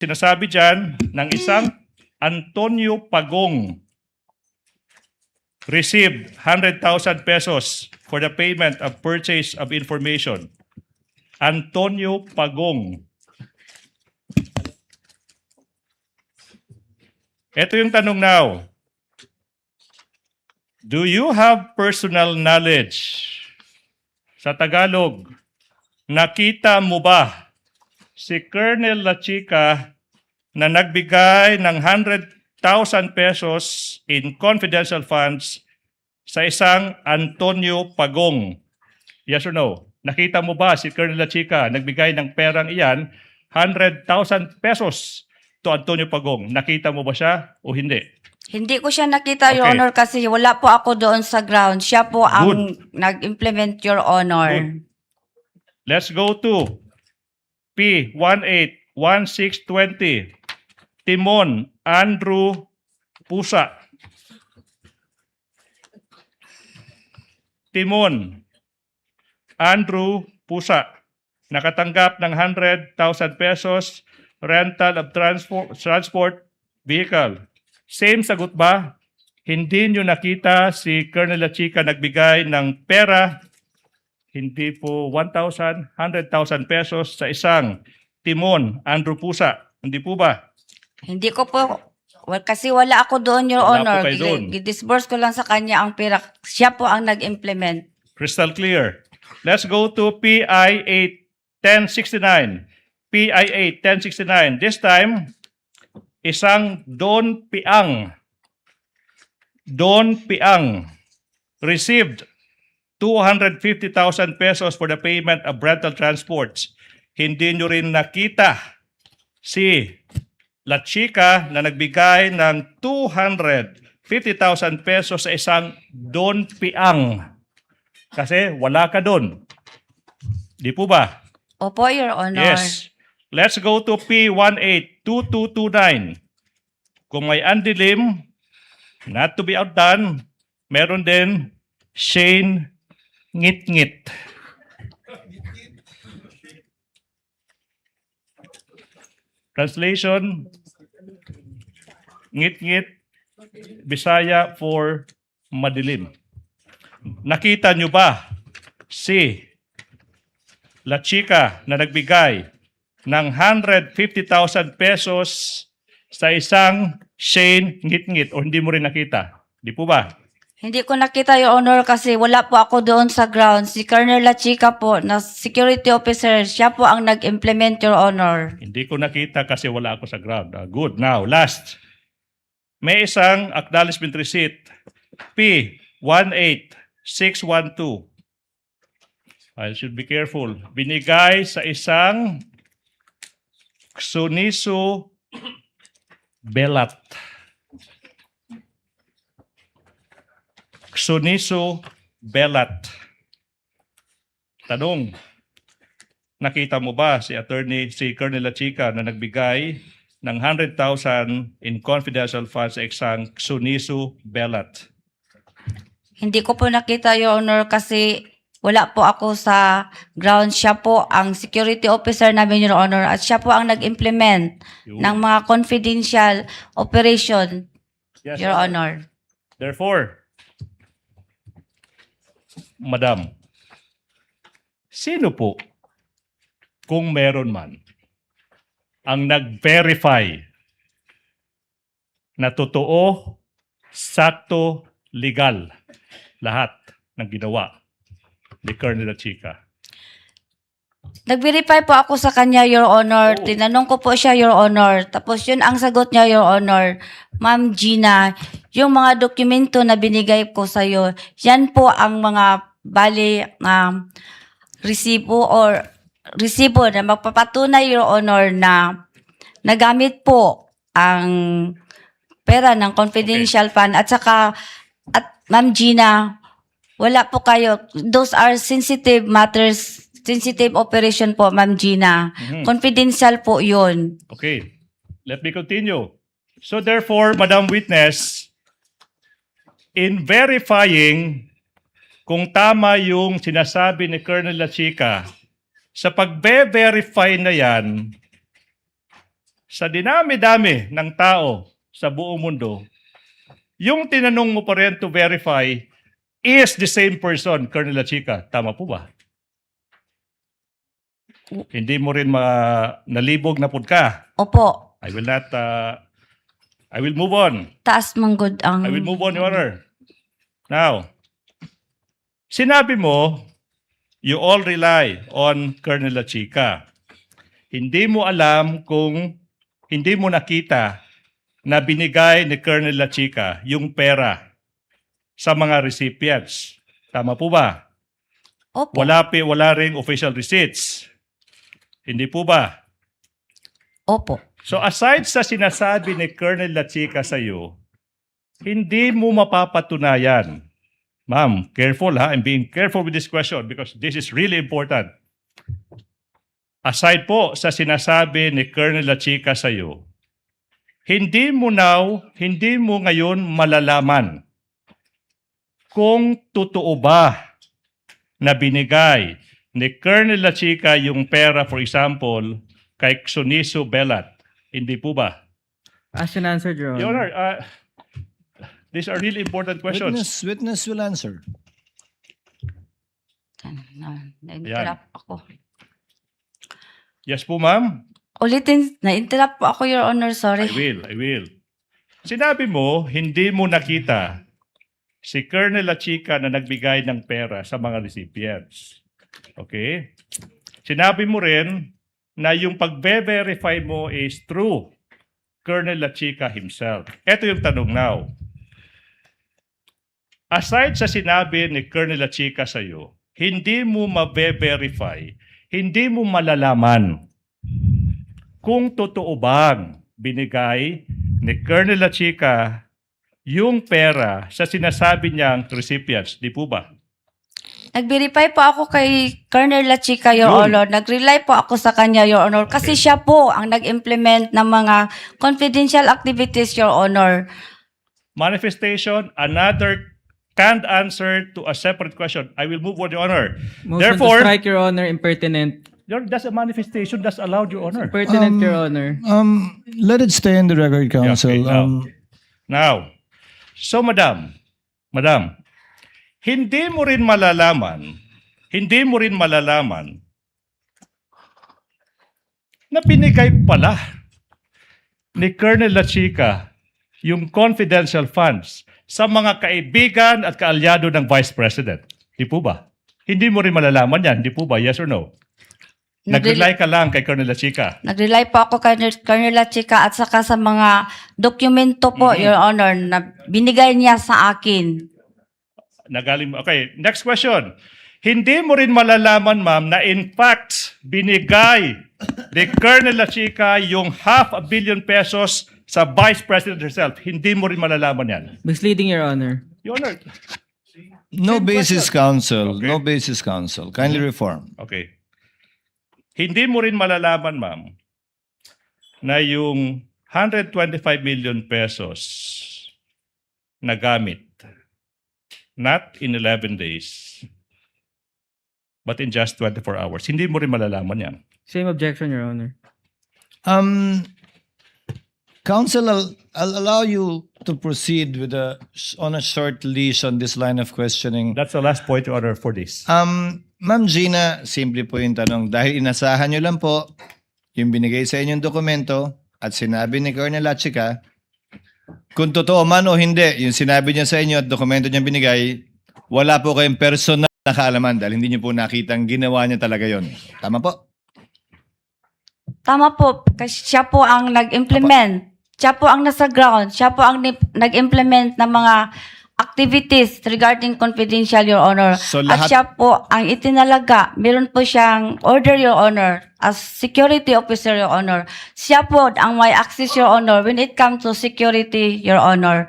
sinasabi dyan ng isang Antonio Pagong received 100,000 pesos for the payment of purchase of information. Antonio Pagong. Ito yung tanong now. Do you have personal knowledge? Sa Tagalog, nakita mo ba si Colonel Lachica na nagbigay ng 100,000 pesos in confidential funds sa isang Antonio Pagong? Yes or no? Nakita mo ba si Colonel Lachica nagbigay ng perang iyan, 100,000 pesos to Antonio Pagong? Nakita mo ba siya o hindi? Hindi ko siya nakita, Your Okay. Honor, kasi wala po ako doon sa ground. Siya po ang nag-implement, Your Honor. Good. Let's go to P181620. Timon Andrew Pusa. Timon Andrew Pusa. Nakatanggap ng 100,000 pesos rental of transport vehicle. Same sagot ba? Hindi nyo nakita si Colonel Lachica nagbigay ng pera, hindi po 1,000, 100,000 pesos sa isang Timon Andrew Pusa. Hindi po ba? Hindi ko po, kasi wala ako doon, Your Wala po Honor. kayo doon. Disburse ko lang sa kanya ang pera. Siya po ang nag-implement. Crystal clear. Let's go to PI 8-1069. PI 8-1069. This time, isang Don Piang received 250,000 pesos for the payment of rental transports. Hindi nyo rin nakita si Lachica na nagbigay ng 250,000 pesos sa isang Don Piang. Kasi wala ka doon. Di po ba? Opo, Your Honor. Yes. Let's go to P182229. Kung may andilim, not to be outdone, meron din Shane Ngit-Ngit. Translation, Ngit-Ngit, Bisaya for madilim. Nakita nyo ba si Lachica na nagbigay ng 150,000 pesos sa isang Shane Ngit-Ngit o hindi mo rin nakita? Di po ba? Hindi ko nakita, Your Honor, kasi wala po ako doon sa ground. Si Colonel Lachica po, na security officer, siya po ang nag-implement, Your Honor. Hindi ko nakita kasi wala ako sa ground. Good. Now, last. May isang acknowledgement receipt. P18612. I should be careful. Binigay sa isang Xunisu Belat. Xunisu Belat. Tanong, nakita mo ba si Colonel Lachica na nagbigay ng 100,000 in confidential funds sa isang Xunisu Belat? Hindi ko po nakita, Your Honor, kasi wala po ako sa ground. Siya po ang security officer namin, Your Honor, at siya po ang nag-implement Yun. ng mga confidential operation, Yes, Your Honor. Therefore, Madam, sino po, kung meron man, ang nag-verify na totoo, sakto, legal lahat ng ginawa ni Colonel Lachica? Nag-verify po ako sa kanya, Your Honor. Oh. Tinanong ko po siya, Your Honor. Tapos yun ang sagot niya, Your Honor. Ma'am Gina, yung mga dokumento na binigay ko sa'yo, yan po ang mga resibo na magpapatunay, Your Honor, na nagamit po ang pera ng confidential fund. At saka, Ma'am Gina, wala po kayo. Those are sensitive matters, sensitive operation po, Ma'am Gina. Confidential po yun. Okay, let me continue. So therefore, Madam Witness, in verifying kung tama yung sinasabi ni Colonel Lachica, sa pagbe-verify na yan, sa dinami-dami ng tao sa buong mundo, yung tinanong mo pa rin to verify is the same person, Colonel Lachica. Tama po ba? Hindi mo rin nalibog na pud ka. Opo. I will not, I will move on. Taas manggod ang... I will move on, Your Honor. Now, sinabi mo, you all rely on Colonel Lachica. Hindi mo alam kung hindi mo nakita na binigay ni Colonel Lachica yung pera sa mga recipients. Tama po ba? Opo. Wala ring official receipts. Hindi po ba? Opo. So aside sa sinasabi ni Colonel Lachica sa iyo, hindi mo mapapatunayan. Ma'am, careful ha. I'm being careful with this question because this is really important. Aside po sa sinasabi ni Colonel Lachica sa iyo, hindi mo ngayon malalaman kung totoo ba na binigay ni Colonel Lachica yung pera, for example, kay Xoniso Belat. Hindi po ba? As an answer, Your Your Honor. Honor, these are really important questions. Witness will answer. Na-interrupt ako. Yes po, ma'am. Ulitin, na-interrupt po ako, Your Honor. Sorry. I will. Sinabi mo, hindi mo nakita si Colonel Lachica na nagbigay ng pera sa mga recipients. Okay? Sinabi mo rin na yung pag-verify mo is through Colonel Lachica himself. Ito yung tanong now. Aside sa sinabi ni Colonel Lachica sa iyo, hindi mo ma-verify, hindi mo malalaman kung totoo bang binigay ni Colonel Lachica yung pera sa sinasabi niyang recipients. Di po ba? Nag-verify po ako kay Colonel Lachica, Your Yun. Honor. Nag-rely po ako sa kanya, Your Honor. Kasi Okay. siya po ang nag-implement ng mga confidential activities, Your Honor. Manifestation, another canned answer to a separate question. I will move on, Your Honor. Motion Therefore, to strike, Your Honor, impertinent. that's a manifestation that's allowed, Your Honor. Impertinent, Your Honor. Let it stay in the record, counsel. okay, now, so madam, hindi mo rin malalaman na binigay pala ni Colonel Lachica yung confidential funds sa mga kaibigan at kaalyado ng Vice President. Di po ba? Hindi mo rin malalaman yan. Di po ba? Yes or no? Nag-rely ka lang kay Colonel Lachica. Nag-rely po ako kay Colonel Lachica at saka sa mga dokumento po, Your Honor, na binigay niya sa akin. Okay, next question. Hindi mo rin malalaman, ma'am, na in fact, binigay ni Colonel Lachica yung 500 million pesos sa Vice President herself. Hindi mo rin malalaman yan. Misleading, Your Honor. Your Honor. No basis, counsel. Okay. No basis, counsel. Kindly reform. Okay. Hindi mo rin malalaman, ma'am, na yung 125 million pesos na gamit, not in 11 days, but in just 24 hours. Hindi mo rin malalaman yan. Same objection, Your Honor. Counsel, I'll allow you to proceed with on a short leash on this line of questioning. That's the last point, Your Honor, for this. Ma'am Gina, simple po yung tanong. Dahil inasahan nyo lang po yung binigay sa inyong dokumento at sinabi ni Colonel Lachica, kung totoo man o hindi, yung sinabi niya sa inyo at dokumento niya binigay, wala po kayong personal na kaalaman dahil hindi niyo po nakitang ginawa niya talaga yon. Tama po? Tama po, kasi siya po ang nag-implement. Siya po ang nasa ground. Siya po ang nag-implement ng mga activities regarding confidential, Your Honor. So, At lahat- siya po ang itinalaga. Meron po siyang order, Your Honor, as security officer, Your Honor. Siya po ang may access, Your Honor, when it comes to security, Your Honor.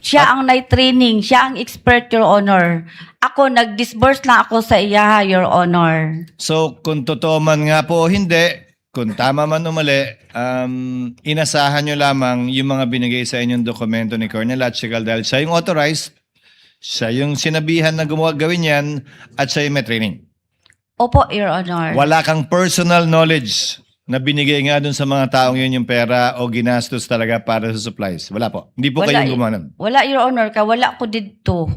Siya ang nai-training. Siya ang expert, Your Honor. Ako, nag-disburse lang ako sa iya, Your Honor. So, kung totoo man nga po o hindi, kung tama man o mali, inasahan nyo lamang yung mga binigay sa inyong dokumento ni Colonel Lachica dahil siya yung authorized, siya yung sinabihan na gawin yan, at siya yung may training. Opo, Your Honor. Wala kang personal knowledge na binigay nga dun sa mga taong yun yung pera o ginastos talaga para sa supplies? Wala po. Hindi po Wala kayong gumawa nun. Wala, Your Honor, wala ko dito.